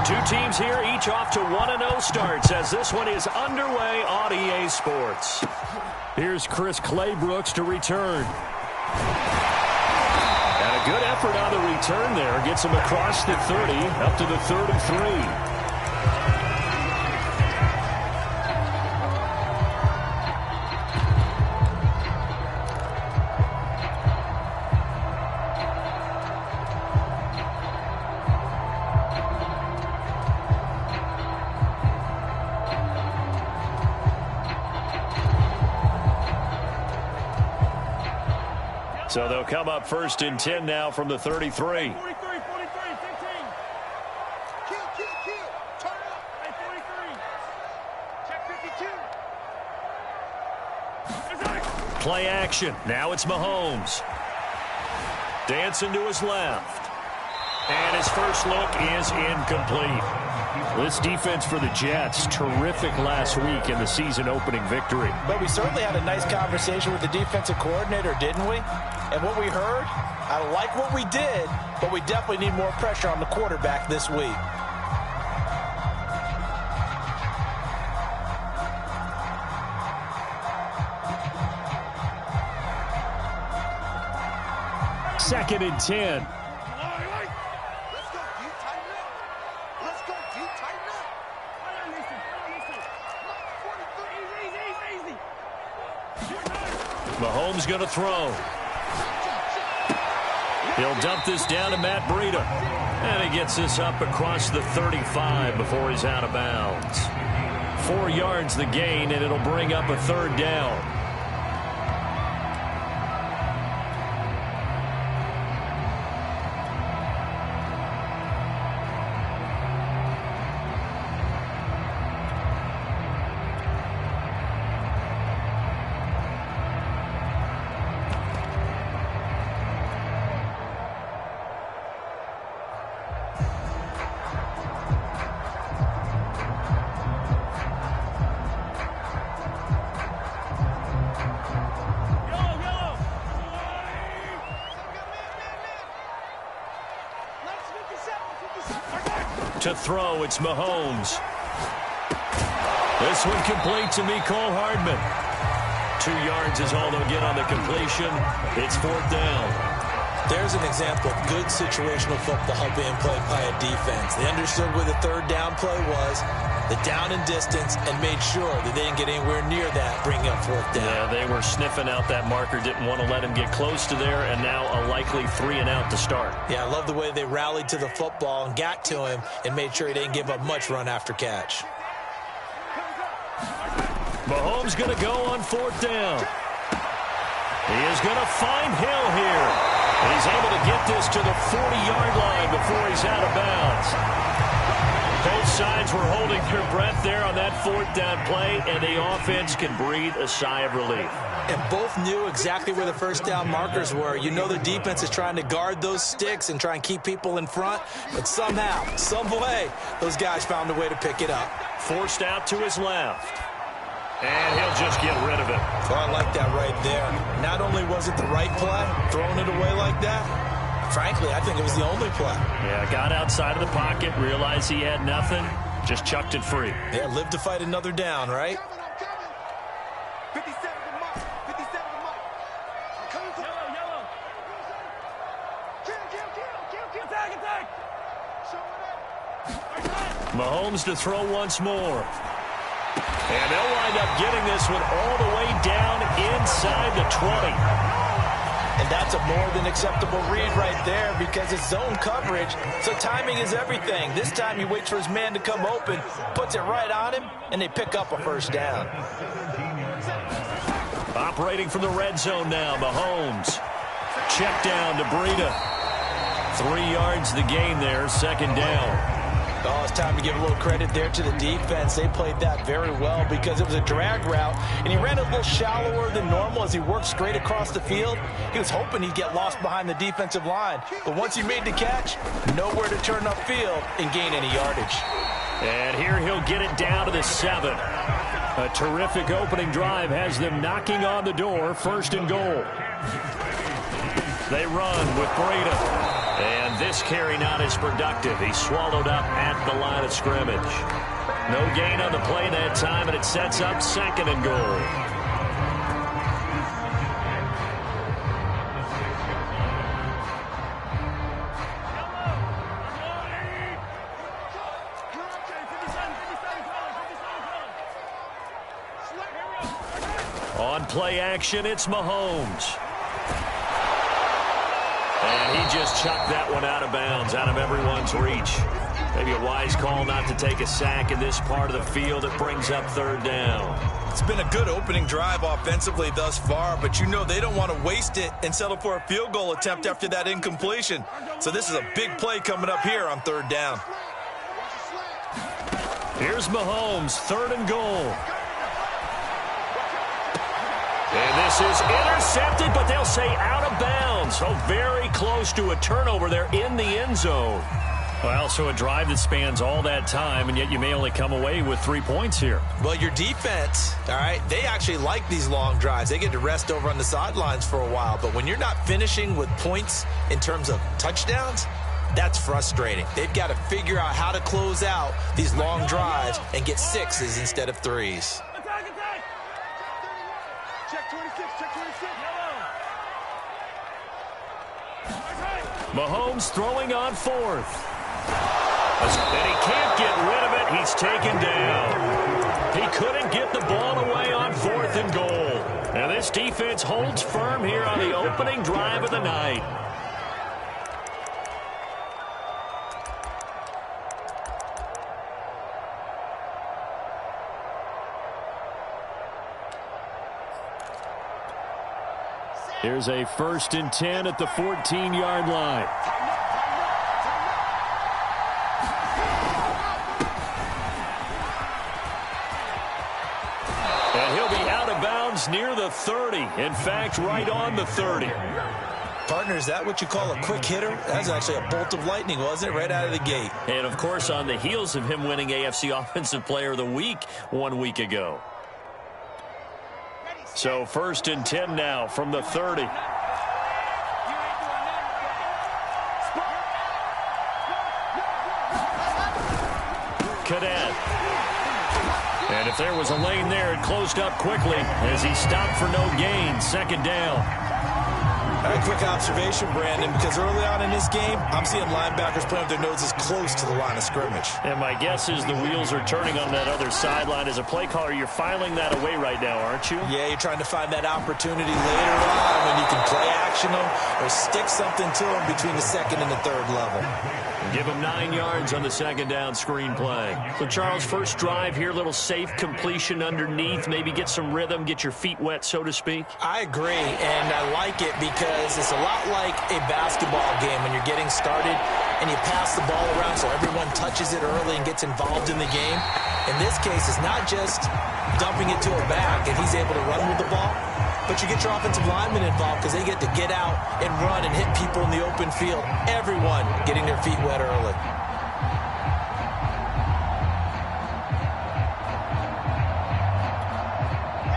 two teams here, each off to 1-0 starts as this one is underway on EA Sports. Here's Chris Claybrooks to return. And a good effort on the return there. Gets him across the 30, up to the 33. So they'll come up 1st and 10 now from the 33. 43, 15. Kill. Turn up. Hey, 43. Check 52. Play action. Now it's Mahomes. Dancing to his left. And his first look is incomplete. This defense for the Jets, terrific last week in the season-opening victory. But we certainly had a nice conversation with the defensive coordinator, didn't we? And what we heard, I like what we did, but we definitely need more pressure on the quarterback this week. Second and 10. Mahomes going to throw. He'll dump this down to Matt Breida. And he gets this up across the 35 before he's out of bounds. 4 yards the gain, and it'll bring up a 3rd down. To throw, it's Mahomes. This one complete to Mecole Hardman. 2 yards is all they'll get on the completion. It's 4th down. There's an example of good situational football being played by a defense. They understood where the 3rd down play was, the down and distance, and made sure that they didn't get anywhere near that, bringing up 4th down. Yeah, they were sniffing out that marker, didn't want to let him get close to there, and now a likely 3 and out to start. Yeah, I love the way they rallied to the football and got to him and made sure he didn't give up much run after catch. Mahomes going to go on 4th down. He is going to find Hill here. And he's able to get this to the 40-yard line before he's out of bounds. Both sides were holding their breath there on that 4th down play, and the offense can breathe a sigh of relief. And both knew exactly where the 1st down markers were. You know the defense is trying to guard those sticks and try and keep people in front, but somehow, some way, those guys found a way to pick it up. Forced out to his left. And he'll just get rid of it. Oh, I like that right there. Not only was it the right play, throwing it away like that, frankly, I think it was the only play. Yeah, got outside of the pocket, realized he had nothing, just chucked it free. Yeah, live to fight another down, right? 57 to Mike. 57 to Mike. Yellow. Kill. Attack. Mahomes to throw once more. And they'll wind up getting this one all the way down inside the 20. And that's a more than acceptable read right there because it's zone coverage, so timing is everything. This time he waits for his man to come open, puts it right on him, and they pick up a 1st down. Operating from the red zone now, Mahomes. Check down to Breida. 3 yards the gain there, 2nd down. Oh, it's time to give a little credit there to the defense. They played that very well because it was a drag route, and he ran a little shallower than normal as he worked straight across the field. He was hoping he'd get lost behind the defensive line, but once he made the catch, nowhere to turn upfield and gain any yardage. And here he'll get it down to the 7. A terrific opening drive has them knocking on the door, 1st and goal. They run with Breida. And this carry not as productive. He swallowed up at the line of scrimmage. No gain on the play that time, and it sets up 2nd and goal. On play action, it's Mahomes. And he just chucked that one out of bounds, out of everyone's reach. Maybe a wise call not to take a sack in this part of the field. It brings up 3rd down. It's been a good opening drive offensively thus far, but you know they don't want to waste it and settle for a field goal attempt after that incompletion. So this is a big play coming up here on 3rd down. Here's Mahomes, 3rd and goal. And this is intercepted, but they'll say out of bounds. So very close to a turnover there in the end zone. Well, so a drive that spans all that time, and yet you may only come away with 3 points here. Well, your defense, all right, they actually like these long drives. They get to rest over on the sidelines for a while. But when you're not finishing with points in terms of touchdowns, that's frustrating. They've got to figure out how to close out these long drives and get 6s instead of 3s. Check 26, check 26. Mahomes throwing on 4th. And he can't get rid of it. He's taken down. He couldn't get the ball away on 4th and goal. And this defense holds firm here on the opening drive of the night. Here's a 1st and 10 at the 14-yard line. And he'll be out of bounds near the 30. In fact, right on the 30. Partner, is that what you call a quick hitter? That's actually a bolt of lightning, wasn't it? Right out of the gate. And, of course, on the heels of him winning AFC Offensive Player of the Week 1 week ago. So 1st and 10 now from the 30. Cadet. And if there was a lane there, it closed up quickly as he stopped for no gain. 2nd down. A quick observation, Brandon, because early on in this game, I'm seeing linebackers playing with their noses close to the line of scrimmage. And my guess is the wheels are turning on that other sideline. As a play caller, you're filing that away right now, aren't you? Yeah, you're trying to find that opportunity later on when you can play action them or stick something to them between the 2nd and the 3rd level. Give him 9 yards on the 2nd down screen play. So, Charles, first drive here, little safe completion underneath. Maybe get some rhythm, get your feet wet, so to speak. I agree, and I like it because it's a lot like a basketball game when you're getting started and you pass the ball around so everyone touches it early and gets involved in the game. In this case, it's not just dumping it to a back and he's able to run with the ball, but you get your offensive linemen involved because they get to get out and run and hit people in the open field. Everyone getting their feet wet early.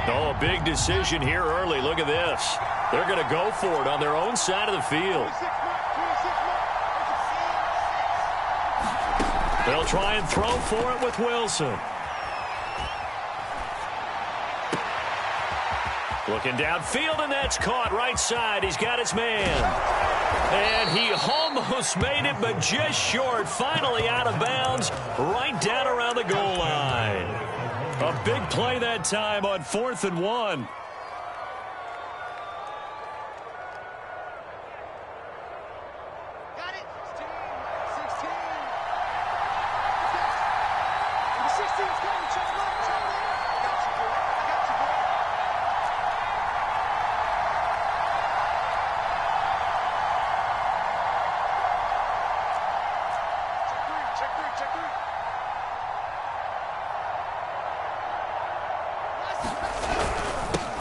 Oh, a big decision here early. Look at this. They're going to go for it on their own side of the field. They'll try and throw for it with Wilson. Looking downfield, and that's caught right side. He's got his man. And he almost made it, but just short. Finally out of bounds, right down around the goal line. A big play that time on 4th and 1. Got it. 16. 16's coming. Check him out. I got you, boy. Check 3.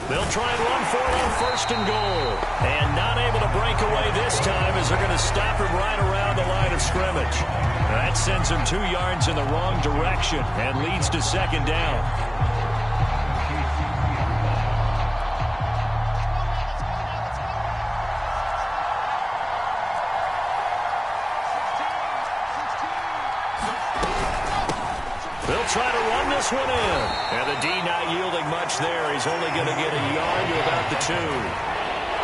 They'll try and run for it on 1st and goal. And not able to break away this time as they're going to stop him right around the line of scrimmage. That sends him 2 yards in the wrong direction and leads to 2nd down. try to run this one in. And the D not yielding much there. He's only going to get a yard to about the 2.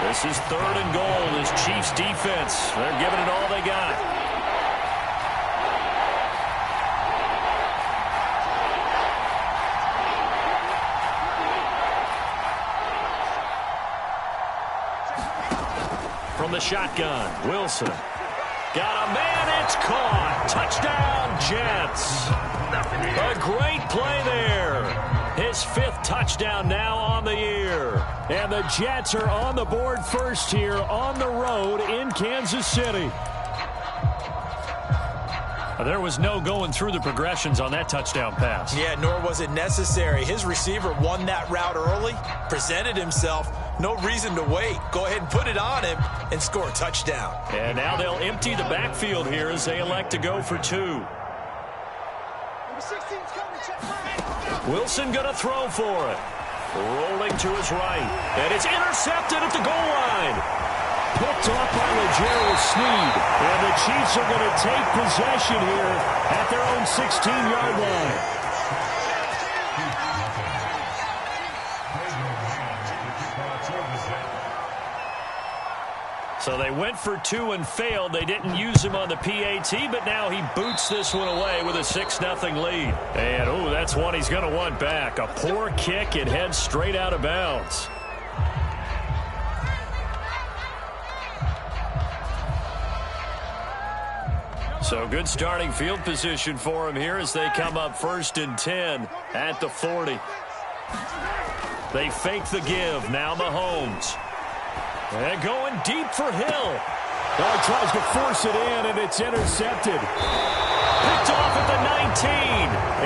This is 3rd and goal. This Chiefs defense, they're giving it all they got. From the shotgun, Wilson. Got a man, it's caught. Touchdown, Jets. A great play there. His 5th touchdown now on the year. And the Jets are on the board first here on the road in Kansas City. There was no going through the progressions on that touchdown pass. Yeah, nor was it necessary. His receiver won that route early, presented himself. No reason to wait. Go ahead and put it on him and score a touchdown. And now they'll empty the backfield here as they elect to go for 2. Wilson going to throw for it. Rolling to his right. And it's intercepted at the goal line. Picked off by L'Jarius Sneed. And the Chiefs are going to take possession here at their own 16-yard line. So they went for 2 and failed. They didn't use him on the PAT, but now he boots this one away with a 6-0 lead. And, oh, that's one he's going to want back. A poor kick. It heads straight out of bounds. So good starting field position for him here as they come up 1st and 10 at the 40. They fake the give. Now Mahomes. And going deep for Hill. Oh, tries to force it in, and it's intercepted. Picked off at the 19.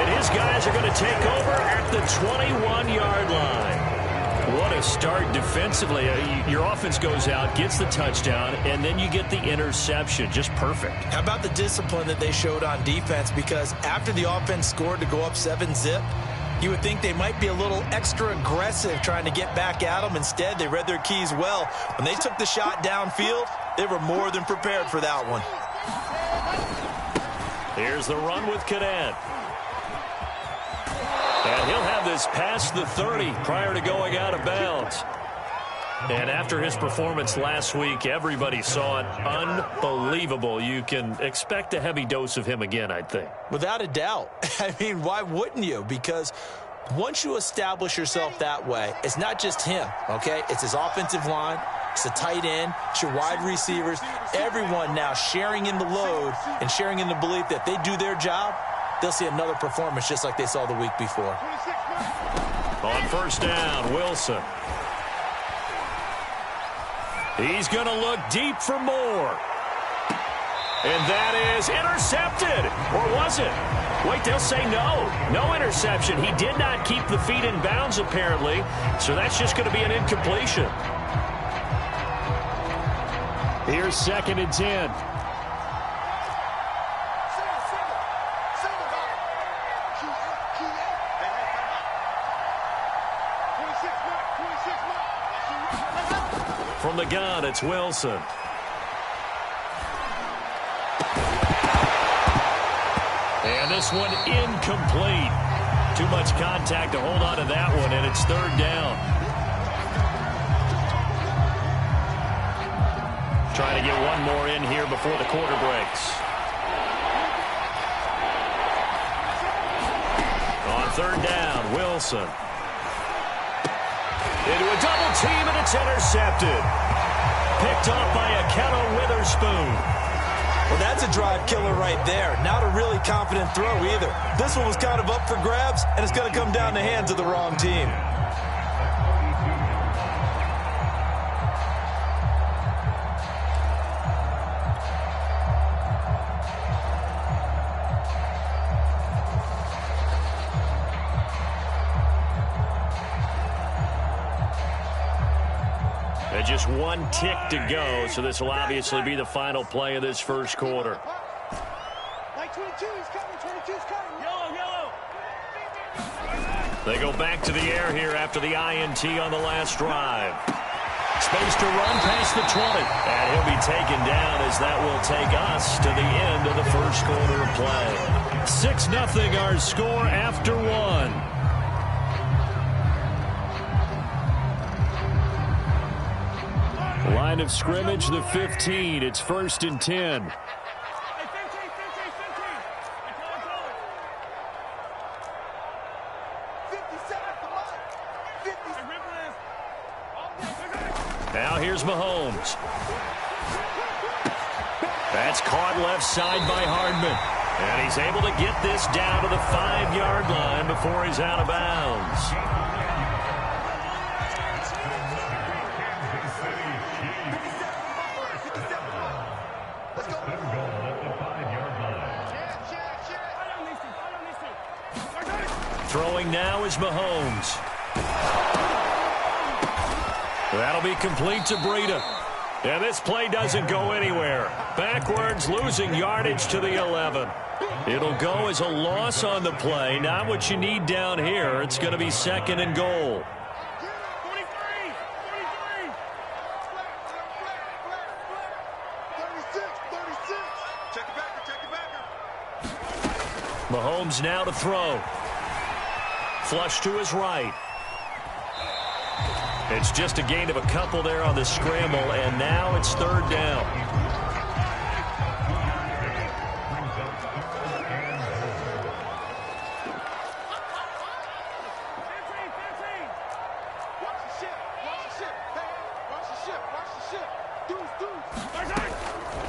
And his guys are going to take over at the 21-yard line. What a start defensively. Your offense goes out, gets the touchdown, and then you get the interception. Just perfect. How about the discipline that they showed on defense? Because after the offense scored to go up 7-zip, you would think they might be a little extra aggressive trying to get back at them. Instead, they read their keys well. When they took the shot downfield, they were more than prepared for that one. Here's the run with Cadet. And he'll have this past the 30 prior to going out of bounds. And after his performance last week, everybody saw it. Unbelievable. You can expect a heavy dose of him again, I think. Without a doubt. I mean, why wouldn't you? Because once you establish yourself that way, it's not just him, okay? It's his offensive line. It's the tight end. It's your wide receivers. Everyone now sharing in the load and sharing in the belief that they do their job, they'll see another performance just like they saw the week before. On 1st down, Wilson. He's going to look deep for more. And that is intercepted. Or was it? Wait, they'll say no. No interception. He did not keep the feet in bounds, apparently. So that's just going to be an incompletion. Here's 2nd and 10. From the gun, it's Wilson. And this one incomplete. Too much contact to hold on to that one, and it's 3rd down. Trying to get one more in here before the quarter breaks. On 3rd down, Wilson. Into a double team, and it's intercepted. Picked off by Akello Witherspoon. Well, that's a drive killer right there. Not a really confident throw either. This one was kind of up for grabs, and it's going to come down the hands of the wrong team. Just one tick to go, so this will obviously be the final play of this first quarter. They go back to the air here after the INT on the last drive. Space to run past the 20. And he'll be taken down as that will take us to the end of the first quarter of play. 6-0 our score after one. Line of scrimmage, the 15. It's 1st and 10. Now here's Mahomes. That's caught left side by Hardman. And he's able to get this down to the 5-yard line before he's out of bounds. Throwing now is Mahomes. That'll be complete to Breida. And this play doesn't go anywhere. Backwards, losing yardage to the 11. It'll go as a loss on the play. Not what you need down here. It's going to be 2nd and goal. Mahomes now to throw. Flush to his right. It's just a gain of a couple there on the scramble, and now it's 3rd down.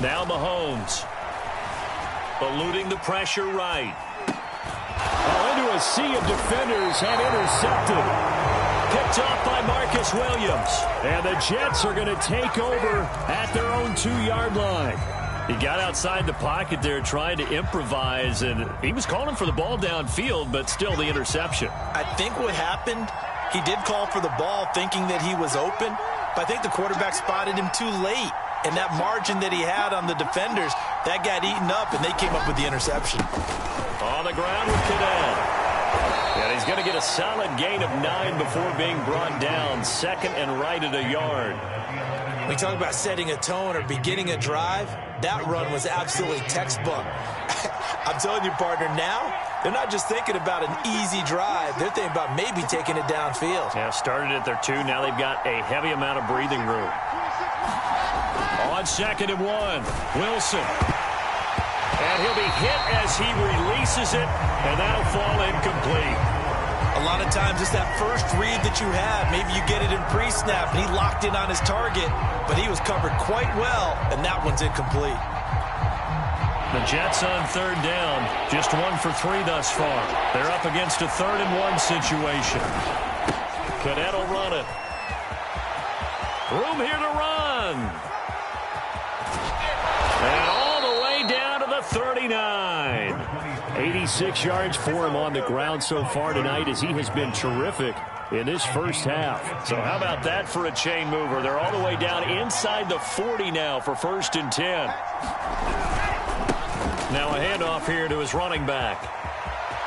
Now Mahomes. Eluding the pressure right. Into a sea of defenders and intercepted. Picked off by Marcus Williams. And the Jets are going to take over at their own 2-yard line. He got outside the pocket there trying to improvise, and he was calling for the ball downfield, but still the interception. I think what happened, he did call for the ball thinking that he was open, but I think the quarterback spotted him too late. And that margin that he had on the defenders, that got eaten up, and they came up with the interception. On the ground with Cadell. And he's going to get a solid gain of 9 before being brought down. 2nd and right at a yard. We talk about setting a tone or beginning a drive. That run was absolutely textbook. I'm telling you, partner, now they're not just thinking about an easy drive. They're thinking about maybe taking it downfield. Yeah, started at their 2. Now they've got a heavy amount of breathing room. On 2nd and 1, Wilson. And he'll be hit as he releases it, and that'll fall incomplete. A lot of times it's that first read that you have. Maybe you get it in pre-snap, and he locked in on his target, but he was covered quite well, and that one's incomplete. The Jets on 3rd down, just 1 for 3 thus far. They're up against a 3rd and 1 situation. Cadet will run it. Room here to run. And all the way down to the 39. 86 yards for him on the ground so far tonight, as he has been terrific in this first half. So how about that for a chain mover? They're all the way down inside the 40 now for 1st and 10. Now a handoff here to his running back.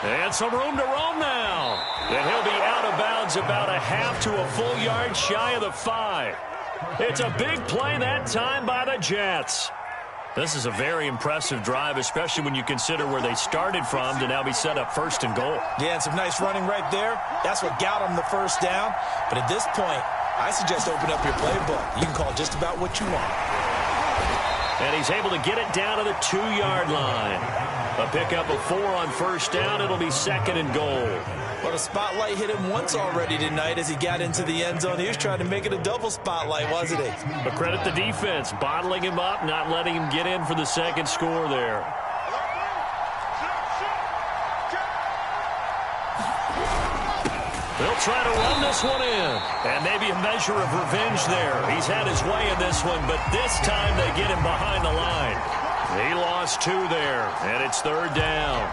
And some room to roam now. And he'll be out of bounds about a half to a full yard shy of the 5. It's a big play that time by the Jets. This is a very impressive drive, especially when you consider where they started from to now be set up 1st and goal. Yeah, and some nice running right there. That's what got them the 1st down. But at this point, I suggest open up your playbook. You can call just about what you want. And he's able to get it down to the 2-yard line. A pickup of 4 on 1st down. It'll be 2nd and goal. Well, the spotlight hit him once already tonight as he got into the end zone. He was trying to make it a double spotlight, wasn't he? But credit the defense, bottling him up, not letting him get in for the 2nd score there. They'll try to run this one in. And maybe a measure of revenge there. He's had his way in this one, but this time they get him behind the line. He lost 2 there, and it's 3rd down.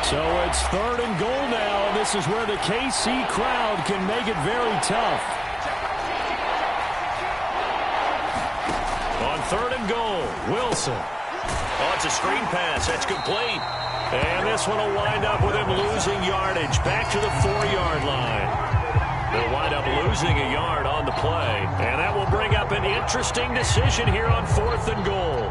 So it's 3rd and goal now, and this is where the KC crowd can make it very tough. On 3rd and goal, Wilson. Oh, it's a screen pass. That's complete. And this one will wind up with him losing yardage back to the 4-yard line. They'll wind up losing a yard on the play. And that will bring up an interesting decision here on 4th and goal.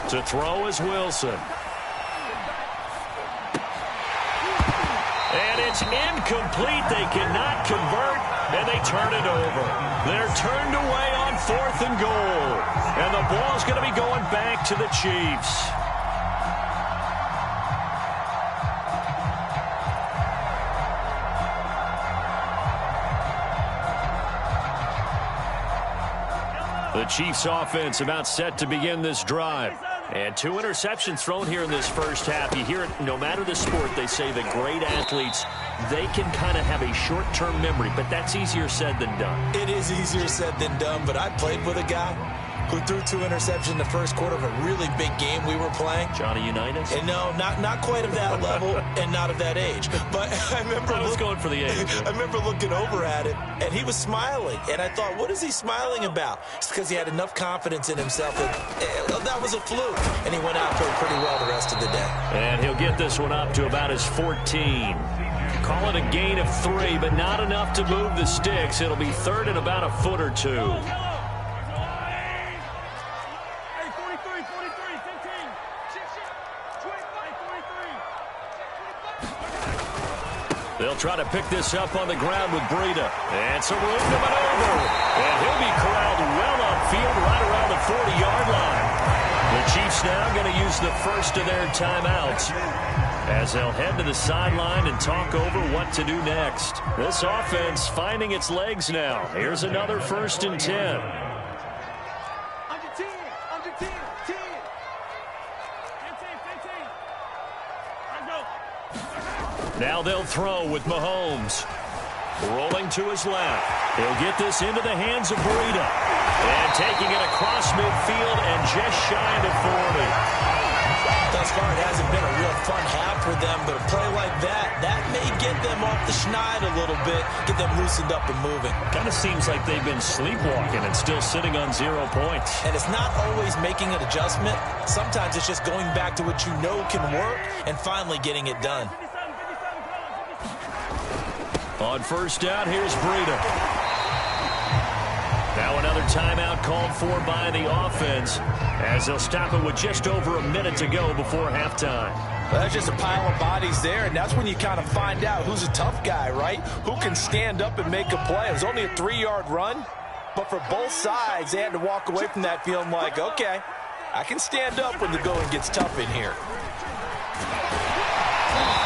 To throw is Wilson. And it's incomplete. They cannot convert, and they turn it over. They're turned away on 4th and goal. And the ball's going to be going back to the Chiefs. The Chiefs offense about set to begin this drive. And 2 interceptions thrown here in this first half. You hear it, no matter the sport, they say the great athletes, they can kind of have a short-term memory, but that's easier said than done. It is easier said than done, but I played with a guy who threw 2 interceptions in the first quarter of a really big game we were playing. Johnny Unitas? And no, not quite of that level and not of that age. But I remember going for the age. I remember looking over at him, and he was smiling. And I thought, what is he smiling about? It's because he had enough confidence in himself that was a fluke. And he went out played pretty well the rest of the day. And he'll get this one up to about his 14. Call it a gain of 3, but not enough to move the sticks. It'll be 3rd and about a foot or 2. They'll try to pick this up on the ground with Breida. And some room to maneuver. And he'll be corralled well upfield right around the 40-yard line. The Chiefs now going to use the first of their timeouts as they'll head to the sideline and talk over what to do next. This offense finding its legs now. Here's another 1st and 10. Under 10, under 10, 10. 15. Now they'll throw with Mahomes. Rolling to his left. He'll get this into the hands of Breida. And taking it across midfield and just shy of the 40. Thus far, it hasn't been a real fun half for them, but a play like that may get them off the schneid a little bit, get them loosened up and moving. Kind of seems like they've been sleepwalking and still sitting on 0 points. And it's not always making an adjustment. Sometimes it's just going back to what you know can work and finally getting it done. On 1st down, here's Breida. Now another timeout called for by the offense as they'll stop it with just over a minute to go before halftime. Well, that's just a pile of bodies there, and that's when you kind of find out who's a tough guy, right? Who can stand up and make a play. It was only a 3-yard run, but for both sides, they had to walk away from that feeling like, okay, I can stand up when the going gets tough in here.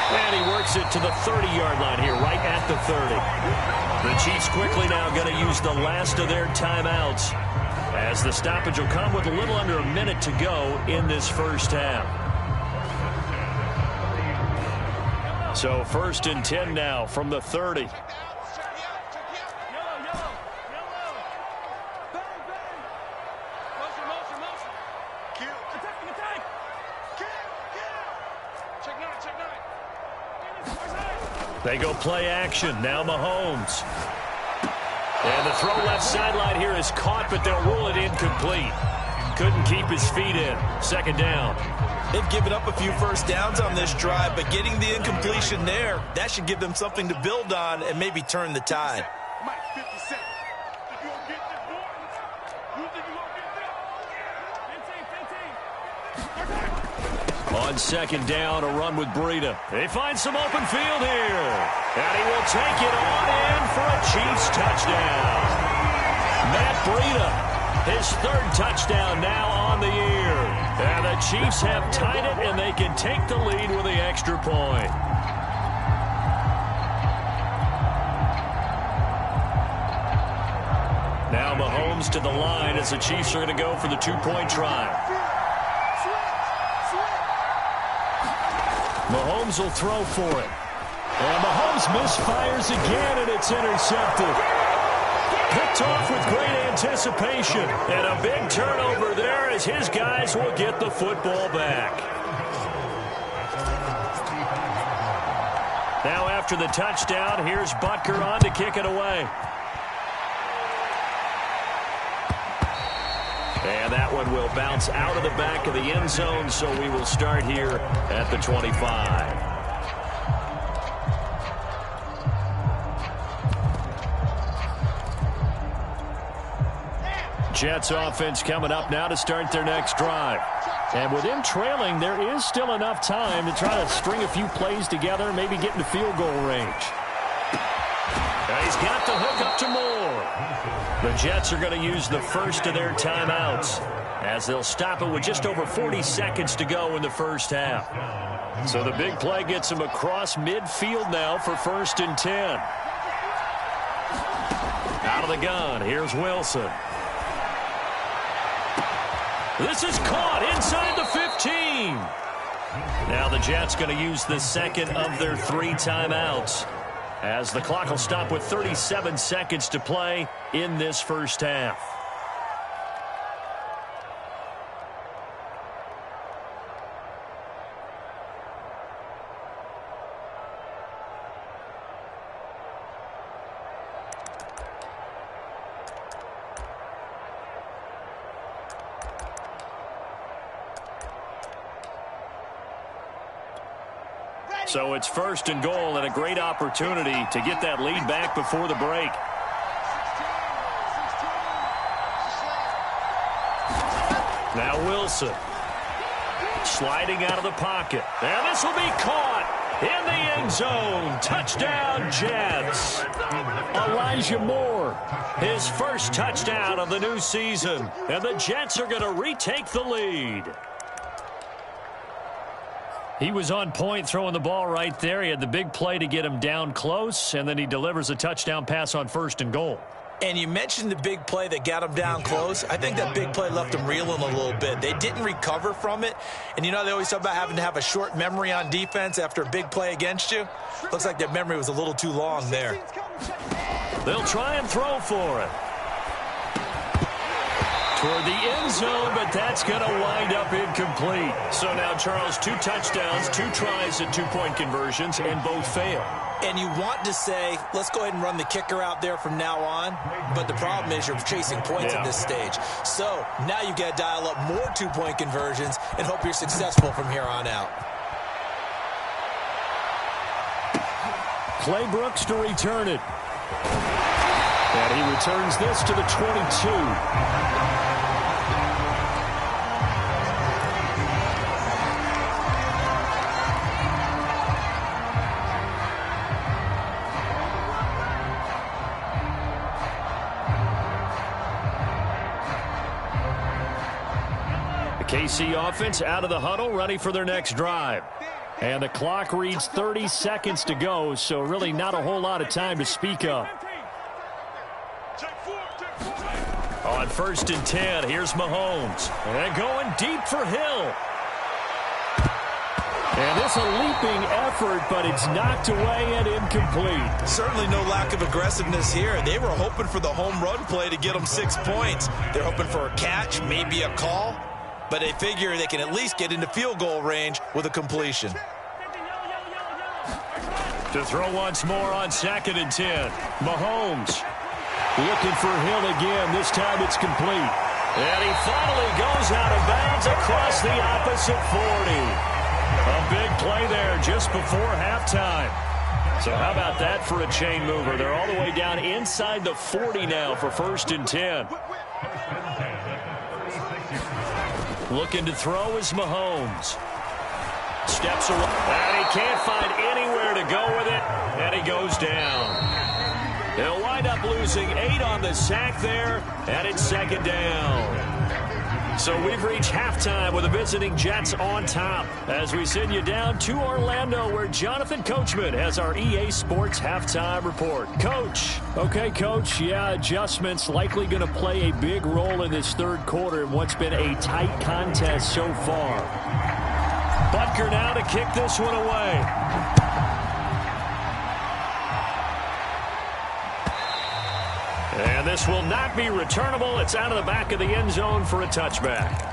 And he works it to the 30-yard line here, right at the 30. The Chiefs quickly now going to use the last of their timeouts as the stoppage will come with a little under a minute to go in this first half. So 1st and 10 now from the 30. They go play action. Now Mahomes. And the throw left sideline here is caught, but they'll rule it incomplete. Couldn't keep his feet in. 2nd down. They've given up a few first downs on this drive, but getting the incompletion there, that should give them something to build on and maybe turn the tide. Mike, 57. If you don't get this ball, you think you won't get this? 15. On 2nd down, a run with Breida. They find some open field here. And he will take it on in for a Chiefs touchdown. Matt Breida, his 3rd touchdown now on the year. And the Chiefs have tied it, and they can take the lead with the extra point. Now Mahomes to the line as the Chiefs are going to go for the two-point try. Mahomes will throw for it. And Mahomes misfires again, and it's intercepted. Picked off with great anticipation. And a big turnover there as his guys will get the football back. Now after the touchdown, here's Butker on to kick it away. And that one will bounce out of the back of the end zone, so we will start here at the 25. Jets offense coming up now to start their next drive. And with him trailing, there is still enough time to try to string a few plays together, maybe get into field goal range. Now he's got the hook up to Moore. The Jets are going to use the first of their timeouts as they'll stop it with just over 40 seconds to go in the first half. So the big play gets him across midfield now for 1st and 10. Out of the gun, here's Wilson. This is caught inside the 15. Now the Jets going to use the second of their 3 timeouts as the clock will stop with 37 seconds to play in this first half. So it's 1st and goal and a great opportunity to get that lead back before the break. Now Wilson. Sliding out of the pocket. And this will be caught in the end zone. Touchdown, Jets. Elijah Moore, his first touchdown of the new season. And the Jets are going to retake the lead. He was on point throwing the ball right there. He had the big play to get him down close, and then he delivers a touchdown pass on 1st and goal. And you mentioned the big play that got him down close. I think that big play left him reeling a little bit. They didn't recover from it. And you know they always talk about having to have a short memory on defense after a big play against you. Looks like their memory was a little too long there. They'll try and throw for it. Toward the end zone, but that's going to wind up incomplete. So now, Charles, 2 touchdowns, 2 tries at 2-point conversions, and both fail. And you want to say, let's go ahead and run the kicker out there from now on. But the problem is you're chasing points at this stage. So now you've got to dial up more 2-point conversions and hope you're successful from here on out. Clay Brooks to return it. And he returns this to the 22. KC offense out of the huddle, ready for their next drive. And the clock reads 30 seconds to go, so really not a whole lot of time to speak of. On 1st and 10, here's Mahomes. And going deep for Hill. And this a leaping effort, but it's knocked away and incomplete. Certainly no lack of aggressiveness here. They were hoping for the home run play to get them 6 points. They're hoping for a catch, maybe a call. But they figure they can at least get into field goal range with a completion. To throw once more on 2nd and 10. Mahomes looking for Hill again. This time it's complete. And he finally goes out of bounds across the opposite 40. A big play there just before halftime. So how about that for a chain mover? They're all the way down inside the 40 now for 1st and 10. Looking to throw is Mahomes. Steps away. And he can't find anywhere to go with it. And he goes down. He'll wind up losing 8 on the sack there. And it's 2nd down. So we've reached halftime with the visiting Jets on top as we send you down to Orlando where Jonathan Coachman has our EA Sports halftime report. Coach. Okay, Coach. Yeah, adjustments likely going to play a big role in this third quarter in what's been a tight contest so far. Butker now to kick this one away. And this will not be returnable. It's out of the back of the end zone for a touchback.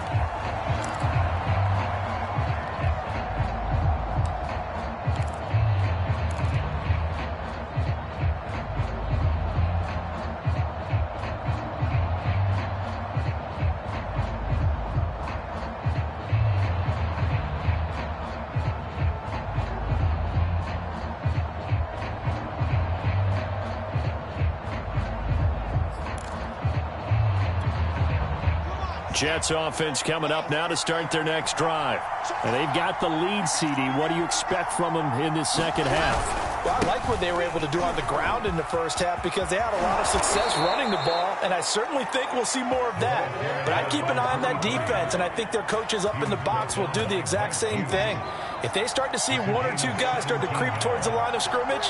Jets offense coming up now to start their next drive. And they've got the lead, CD. What do you expect from them in this second half? Well, I like what they were able to do on the ground in the first half because they had a lot of success running the ball, and I certainly think we'll see more of that. But I'd keep an eye on that defense, and I think their coaches up in the box will do the exact same thing. If they start to see one or two guys start to creep towards the line of scrimmage,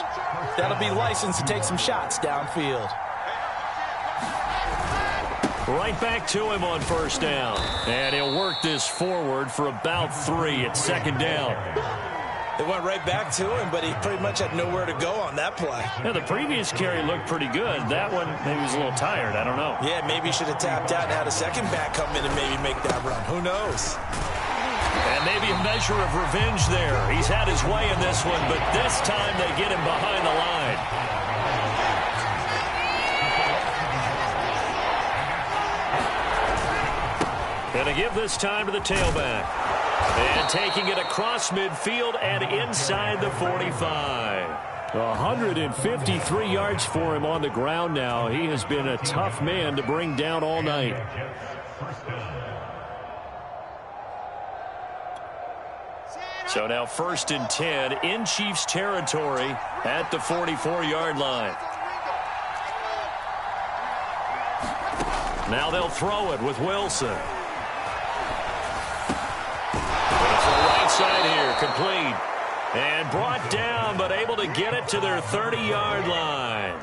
that'll be licensed to take some shots downfield. Right back to him on first down. And he'll work this forward for about 3 at second down. They went right back to him, but he pretty much had nowhere to go on that play. Yeah, the previous carry looked pretty good. That one, maybe he was a little tired. I don't know. Yeah, maybe he should have tapped out and had a second back come in and maybe make that run. Who knows? And maybe a measure of revenge there. He's had his way in this one, but this time they get him behind the line. And to give this time to the tailback. And taking it across midfield and inside the 45. 153 yards for him on the ground now. He has been a tough man to bring down all night. So now 1st and 10 in Chiefs territory at the 44-yard line. Now they'll throw it with Wilson. Side here, complete. And brought down, but able to get it to their 30-yard line.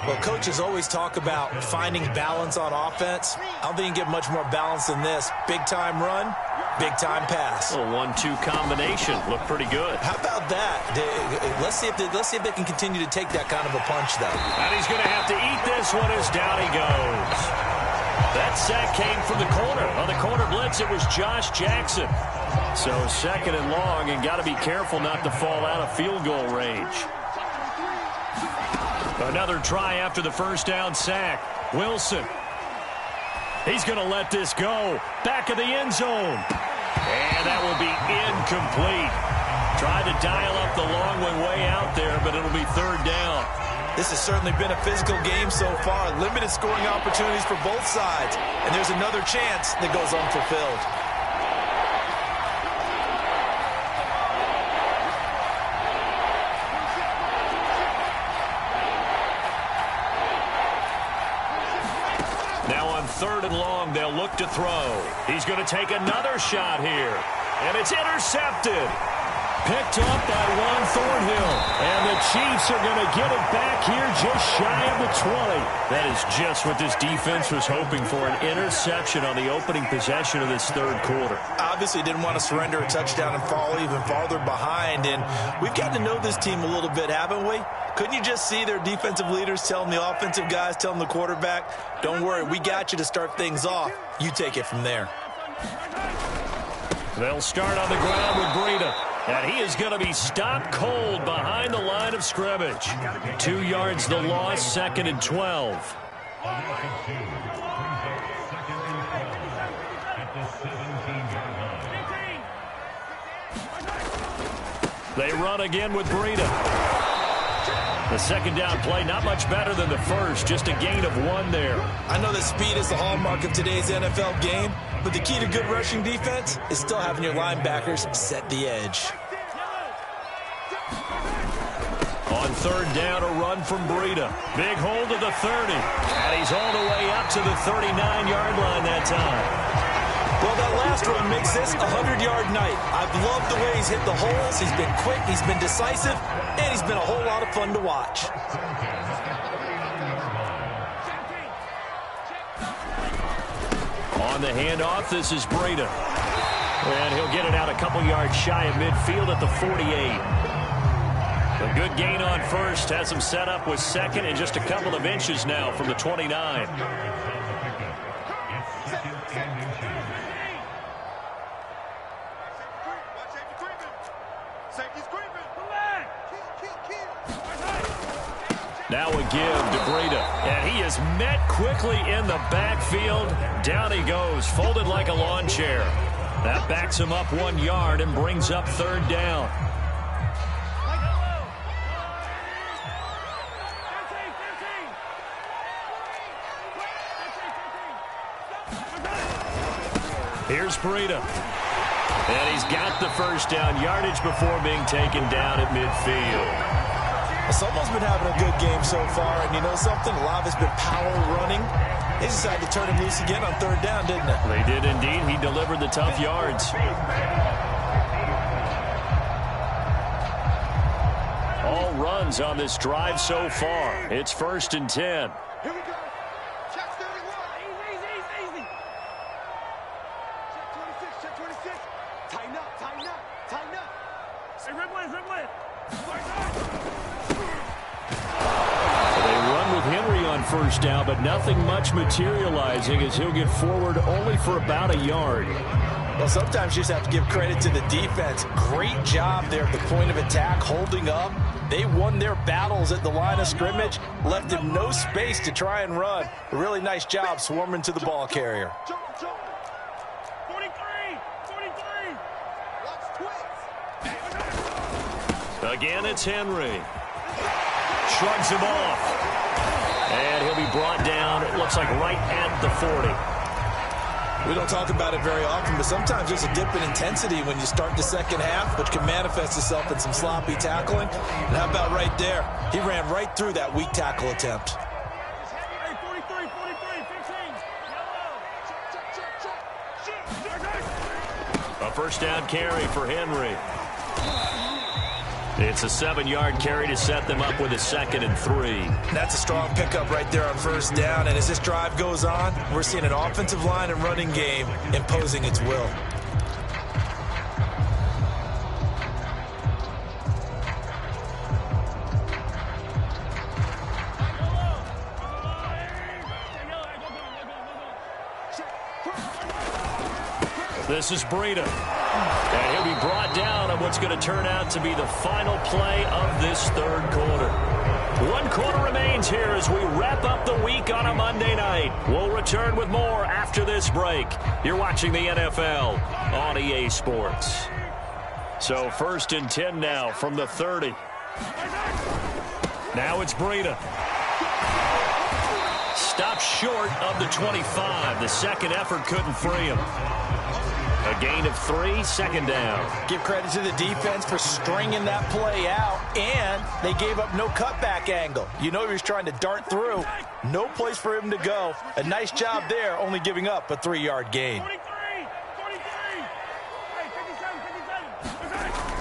Well, coaches always talk about finding balance on offense. I don't think you can get much more balance than this. Big-time run, big-time pass. A 1-2 combination. Looked pretty good. How about that? Let's see if they can continue to take that kind of a punch, though. And he's going to have to eat this one as down he goes. That sack came from the corner. On the corner blitz, it was Josh Jackson. So 2nd and long, and got to be careful not to fall out of field goal range. Another try after the first down sack. Wilson. He's going to let this go. Back of the end zone. And that will be incomplete. Tried to dial up the long one way out there, but it'll be 3rd down. This has certainly been a physical game so far. Limited scoring opportunities for both sides. And there's another chance that goes unfulfilled. Now on 3rd and long, they'll look to throw. He's going to take another shot here. And it's intercepted. Picked up by Juan Thornhill. And the Chiefs are going to get it back here just shy of the 20. That is just what this defense was hoping for, an interception on the opening possession of this third quarter. Obviously didn't want to surrender a touchdown and fall even farther behind. And we've gotten to know this team a little bit, haven't we? Couldn't you just see their defensive leaders telling the offensive guys, telling the quarterback, don't worry, we got you to start things off. You take it from there. They'll start on the ground with Breida. And he is going to be stopped cold behind the line of scrimmage. 2 yards the loss, 2nd and 12. They run again with Breida. The 2nd down play, not much better than the first, just a gain of 1 there. I know that speed is the hallmark of today's NFL game, but the key to good rushing defense is still having your linebackers set the edge. On 3rd down, a run from Breida. Big hold of the 30. And he's all the way out to the 39-yard line that time. Well, that last run makes this a 100-yard night. I've loved the way he's hit the holes. He's been quick, he's been decisive, and he's been a whole lot of fun to watch. On the handoff, this is Breda. And he'll get it out a couple yards shy of midfield at the 48. A good gain on first has him set up with second and just a couple of inches now from the 29. Now a give to Breda. And he is met quickly in the backfield. Down he goes, folded like a lawn chair. That backs him up 1 yard and brings up third down. Here's Breda. And he's got the first down yardage before being taken down at midfield. Someone's been having a good game so far, and you know something? A lot of it's been power running. They decided to turn him loose again on third down, didn't they? They did indeed. He delivered the tough yards. All runs on this drive so far. It's 1st and 10. Here we go. Check 31. Easy. Check 26. Tighten up. Hey, red one. They run with Henry on first down, but nothing much materializing as he'll get forward only for about a yard. Well, sometimes you just have to give credit to the defense. Great job there at the point of attack, holding up. They won their battles at the line of scrimmage, left him no space to try and run. A really nice job swarming to the ball carrier. 43. Watch twins. Again, it's Henry. Shrugs him off. And he'll be brought down, it looks like right at the 40. We don't talk about it very often, but sometimes there's a dip in intensity when you start the second half, which can manifest itself in some sloppy tackling. And how about right there? He ran right through that weak tackle attempt. Hey, 43, 15. A first down carry for Henry. It's a 7-yard carry to set them up with a 2nd and 3. That's a strong pickup right there on first down. And as this drive goes on, we're seeing an offensive line and running game imposing its will. This is Breda. And he'll be brought down on what's going to turn out to be the final play of this third quarter. 1 quarter remains here as we wrap up the week on a Monday night. We'll return with more after this break. You're watching the NFL on EA Sports. So 1st and 10 now from the 30. Now it's Breda. Stopped short of the 25. The second effort couldn't free him. A gain of 3, 2nd down. Give credit to the defense for stringing that play out, and they gave up no cutback angle. You know he was trying to dart through. No place for him to go. A nice job there, only giving up a 3-yard gain. 43. Hey,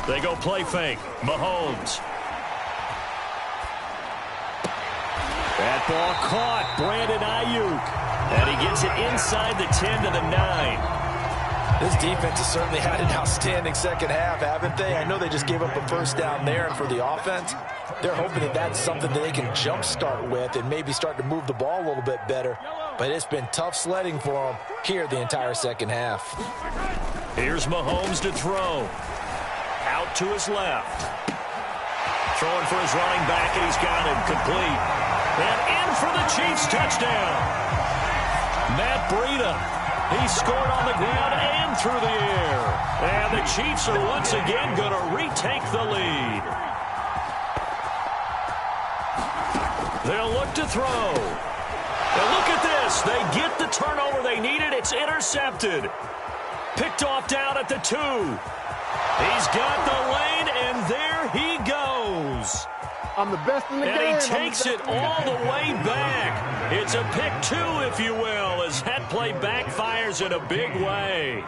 57. They go play fake. Mahomes. That ball caught. Brandon Ayuk. And he gets it inside the 10 to the 9. This defense has certainly had an outstanding second half, haven't they? I know they just gave up a first down there, and for the offense, they're hoping that that's something that they can jumpstart with and maybe start to move the ball a little bit better. But it's been tough sledding for them here the entire second half. Here's Mahomes to throw. Out to his left. Throwing for his running back, and he's got him complete. And in for the Chiefs touchdown. Matt Breda. He scored on the ground and through the air. And the Chiefs are once again going to retake the lead. They'll look to throw. And look at this. They get the turnover they needed. It's intercepted. Picked off down at the 2. He's got the lane, and there he goes. I'm the best in the game. And he takes it all the way back. It's a pick 2, if you will, as that play backfires in a big way.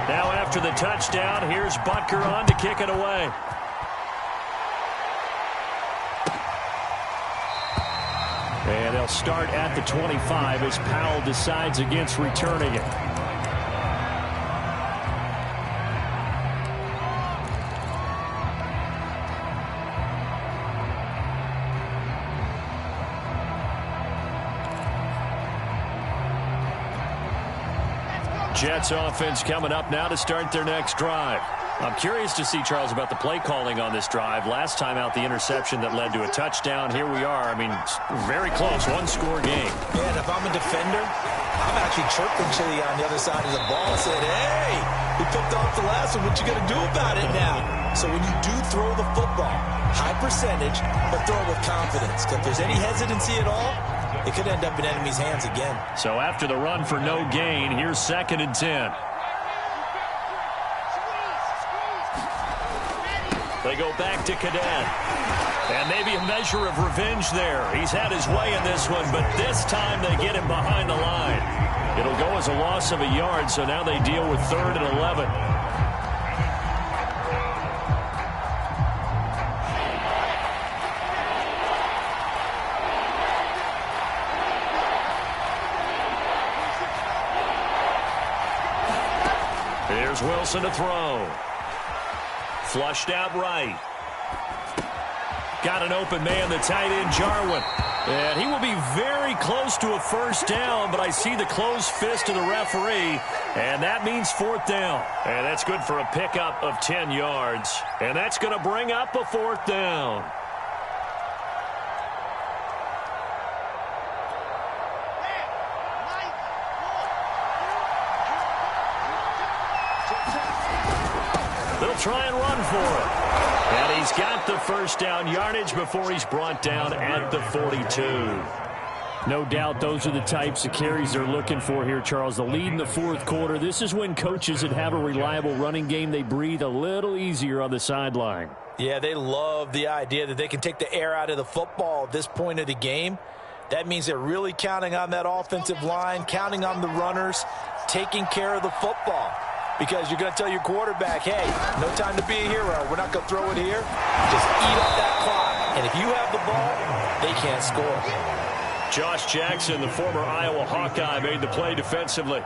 Now after the touchdown, here's Butker on to kick it away. And they'll start at the 25 as Powell decides against returning it. Jets offense coming up now to start their next drive. I'm curious to see, Charles, about the play calling on this drive. Last time out, the interception that led to a touchdown. Here we are. I mean, very close, one-score game. And if I'm a defender, I'm actually chirping Chili on the other side of the ball and said, hey, we picked off the last one. What you going to do about it now? So when you do throw the football, high percentage, but throw it with confidence. If there's any hesitancy at all, it could end up in enemy's hands again. So after the run for no gain, here's 2nd and 10. They go back to Cadet. And maybe a measure of revenge there. He's had his way in this one, but this time they get him behind the line. It'll go as a loss of a yard, so now they deal with 3rd and 11. Here's Wilson to throw. Flushed out right. Got an open man, the tight end, Jarwin. And he will be very close to a first down, but I see the closed fist of the referee, and that means 4th down. And that's good for a pickup of 10 yards. And that's going to bring up a 4th down. They'll try and run for it. And he's got the first down yardage before he's brought down at the 42. No doubt those are the types of carries they're looking for here, Charles. The lead in the 4th quarter. This is when coaches that have a reliable running game, they breathe a little easier on the sideline. Yeah, they love the idea that they can take the air out of the football at this point of the game. That means they're really counting on that offensive line, counting on the runners, taking care of the football. Because you're going to tell your quarterback, hey, no time to be a hero. We're not going to throw it here. Just eat up that clock. And if you have the ball, they can't score. Josh Jackson, the former Iowa Hawkeye, made the play defensively.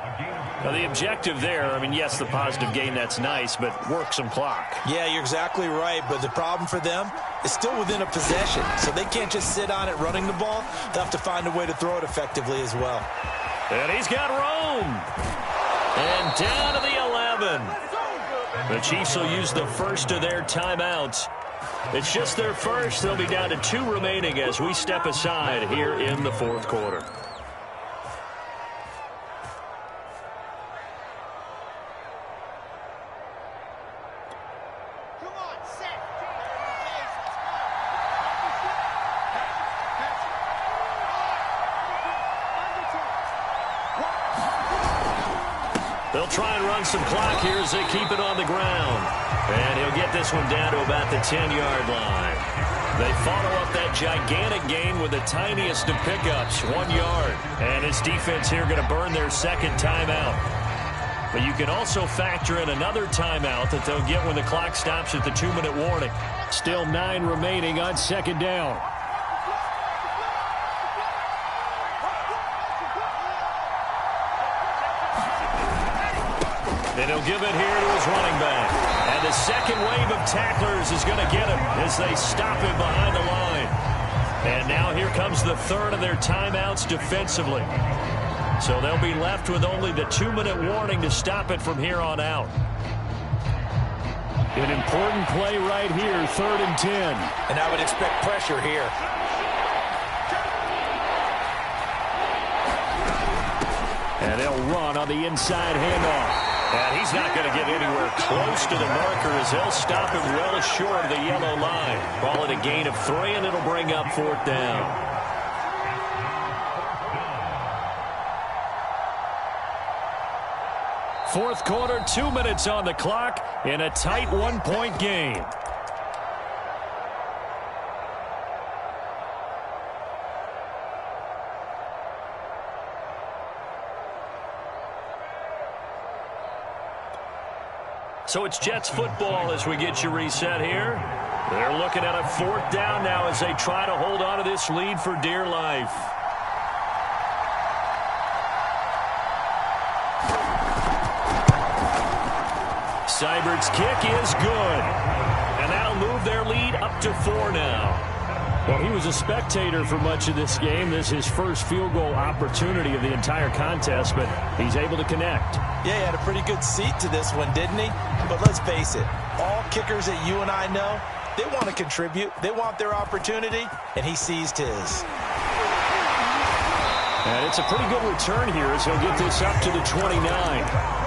Now, the objective there, I mean, yes, the positive gain, that's nice, but work some clock. Yeah, you're exactly right. But the problem for them is still within a possession. So they can't just sit on it running the ball. They'll have to find a way to throw it effectively as well. And he's got room. And down to the 11. The Chiefs will use the first of their timeouts. It's just their first. They'll be down to 2 remaining as we step aside here in the 4th quarter. They'll try and run some clock here as they keep it on the ground. And he'll get this one down to about the 10-yard line. They follow up that gigantic gain with the tiniest of pickups, 1 yard. And his defense here going to burn their 2nd timeout. But you can also factor in another timeout that they'll get when the clock stops at the 2-minute warning. Still 9 remaining on 2nd down. And he'll give it here to his running back. And the second wave of tacklers is going to get him as they stop him behind the line. And now here comes the 3rd of their timeouts defensively. So they'll be left with only the 2-minute warning to stop it from here on out. An important play right here, 3rd and 10. And I would expect pressure here. And they'll run on the inside handoff. And he's not going to get anywhere close to the marker as they'll stop him well short of the yellow line. Ball at a gain of 3, and it'll bring up 4th down. Fourth quarter, 2 minutes on the clock in a tight 1-point game. So it's Jets football as we get you reset here. They're looking at a 4th down now as they try to hold on to this lead for dear life. Seibert's kick is good. And that'll move their lead up to 4 now. Well, he was a spectator for much of this game. This is his first field goal opportunity of the entire contest, but he's able to connect. Yeah, he had a pretty good seat to this one, didn't he? But let's face it, all kickers that you and I know, they want to contribute. They want their opportunity, and he seized his. And it's a pretty good return here as he'll get this up to the 29.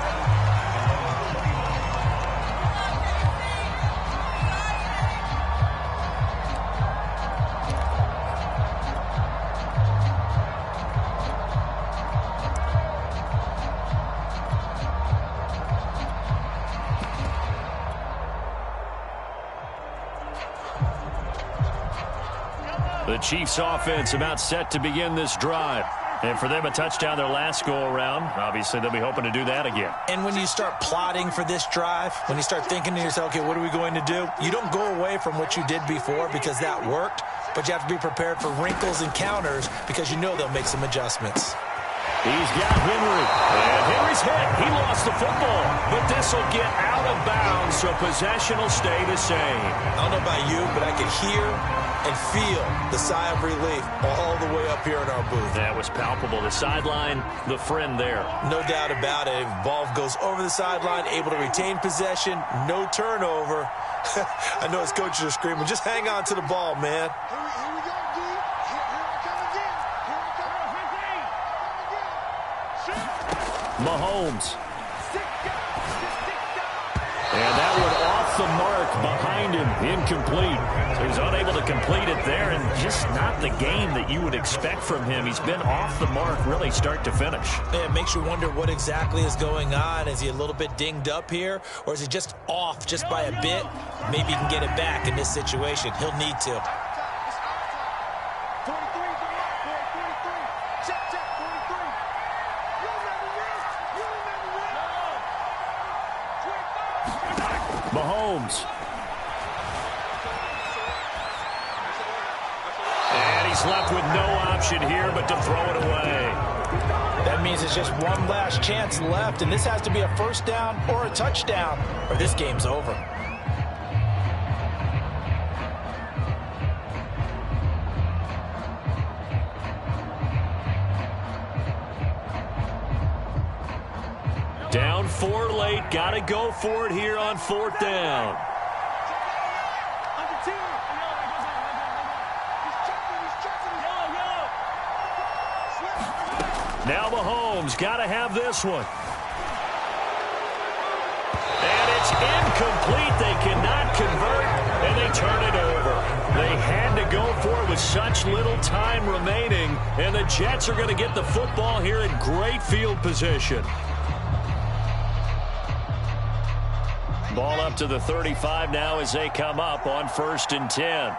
The Chiefs offense about set to begin this drive. And for them, a touchdown their last go-around. Obviously, they'll be hoping to do that again. And when you start plotting for this drive, when you start thinking to yourself, okay, what are we going to do? You don't go away from what you did before because that worked, but you have to be prepared for wrinkles and counters because you know they'll make some adjustments. He's got Henry. And Henry's hit. He lost the football. But this will get out of bounds, so possession will stay the same. I don't know about you, but I could hear and feel the sigh of relief all the way up here in our booth. That was palpable. The sideline, the friend there. No doubt about it. Ball goes over the sideline, able to retain possession, no turnover. I know his coaches are screaming, just hang on to the ball, man. Here we go, D. Here I come again. Here I come again. Mahomes. And that one off the mark behind him, incomplete. So he's unable to complete it there, and just not the game that you would expect from him. He's been off the mark really start to finish. Yeah, it makes you wonder what exactly is going on. Is he a little bit dinged up here, or is he just off just by a bit? Maybe he can get it back in this situation. He'll need to. 43 for Mark, 43. Check, 43. You'll never rest. You'll never rest. Mahomes. And he's left with no option here but to throw it away. That means it's just one last chance left, and this has to be a first down or a touchdown, or this game's over. Down 4 late. Got to go for it here on 4th down. Now Mahomes got to have this one. And it's incomplete. They cannot convert, and they turn it over. They had to go for it with such little time remaining, and the Jets are going to get the football here in great field position. Ball up to the 35 now as they come up on 1st and 10.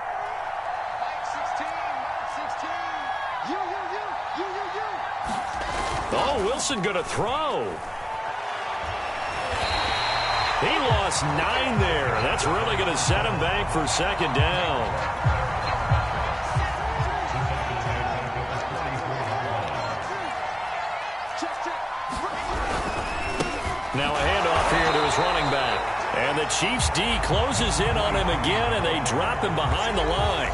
Oh, Wilson going to throw. He lost 9 there. That's really going to set him back for 2nd down. Now a handoff here to his running back. And the Chiefs D closes in on him again, and they drop him behind the line.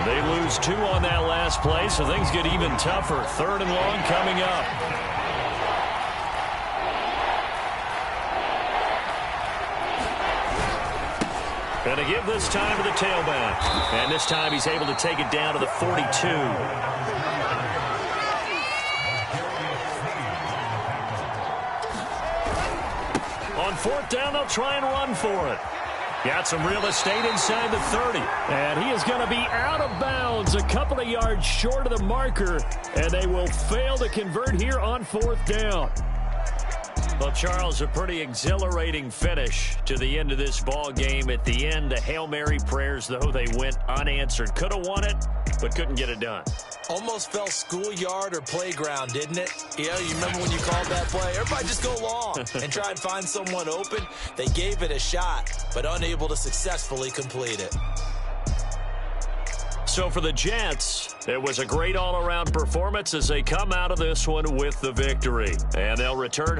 They lose 2 on that last play, so things get even tougher. 3rd and long coming up. Going to give this time to the tailback. And this time he's able to take it down to the 42. fourth down, they'll try and run for it. Got some real estate inside the 30. And he is going to be out of bounds a couple of yards short of the marker. And they will fail to convert here on fourth down. Well, Charles, a pretty exhilarating finish to the end of this ball game. At the end, the Hail Mary prayers, though, they went unanswered. Could have won it, but couldn't get it done. Almost felt schoolyard or playground, didn't it? Yeah, you remember when you called that play? Everybody just go long and try and find someone open. They gave it a shot, but unable to successfully complete it. So for the Jets, it was a great all-around performance as they come out of this one with the victory. And they'll return.